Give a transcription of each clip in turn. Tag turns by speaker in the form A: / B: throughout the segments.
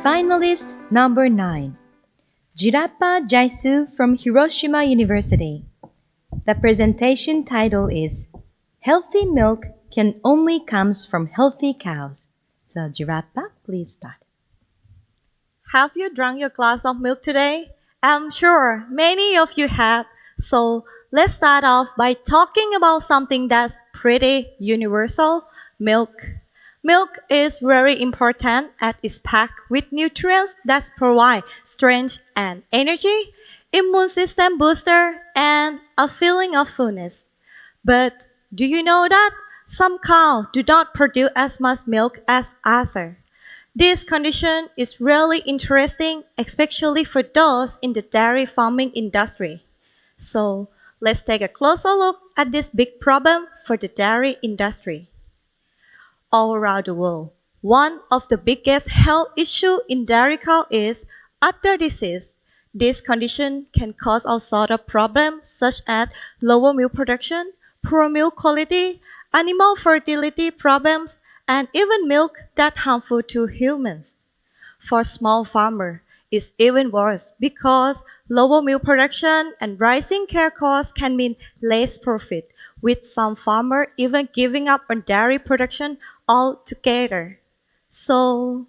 A: Finalist number 9, Jirapat JAISUE from Hiroshima University. The presentation title is Healthy Milk Can Only Comes from Healthy Cows. So Jirapat, please start.
B: Have you drunk your glass of milk today? I'm sure many of you have. So let's start off by talking about something that's pretty universal, milk. Milk is very important as it's packed with nutrients that provide strength and energy, immune system booster, and a feeling of fullness. But do you know that some cows do not produce as much milk as others? This condition is really interesting, especially for those in the dairy farming industry. So let's take a closer look at this big problem for the dairy industry. All around the world, one of the biggest health issues in dairy cow is udder disease. This condition can cause all sorts of problems such as lower milk production, poor milk quality, animal fertility problems, and even milk that's harmful to humans. For small farmers, it's even worse because lower milk production and rising care costs can mean less profit, with some farmers even giving up on dairy production altogether. So,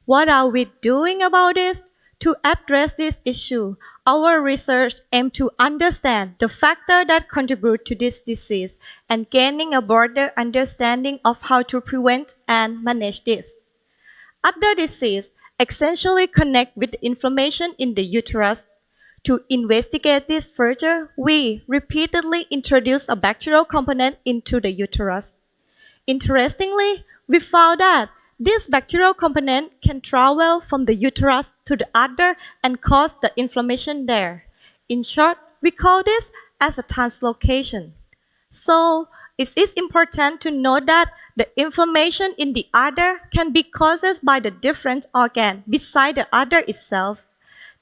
B: what are we doing about this? To address this issue, our research aims to understand the factors that contribute to this disease and gaining a broader understanding of how to prevent and manage this. Udder disease essentially connects with the inflammation in the uterus. To investigate this further, we repeatedly introduce a bacterial component into the uterus. Interestingly, we found that this bacterial component can travel from the uterus to the udder and cause the inflammation there. In short, we call this as a translocation. So, it is important to note that the inflammation in the udder can be caused by the different organ beside the udder itself.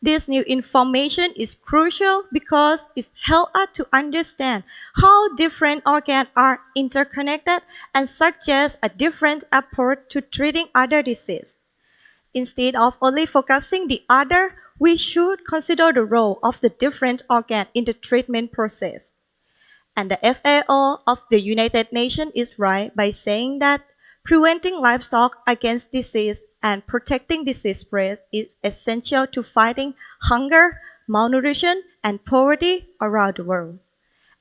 B: This new information is crucial because it helps us to understand how different organs are interconnected and suggests a different approach to treating udder disease. Instead of only focusing the udder, we should consider the role of the different organs in the treatment process. And the FAO of the United Nations is right by saying that preventing livestock against disease and protecting disease spread is essential to fighting hunger, malnutrition, and poverty around the world.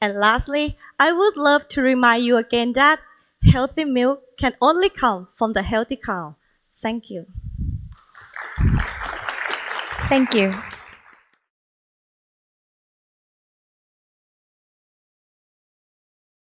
B: And lastly, I would love to remind you again that healthy milk can only come from the healthy cow. Thank you.
A: Thank you.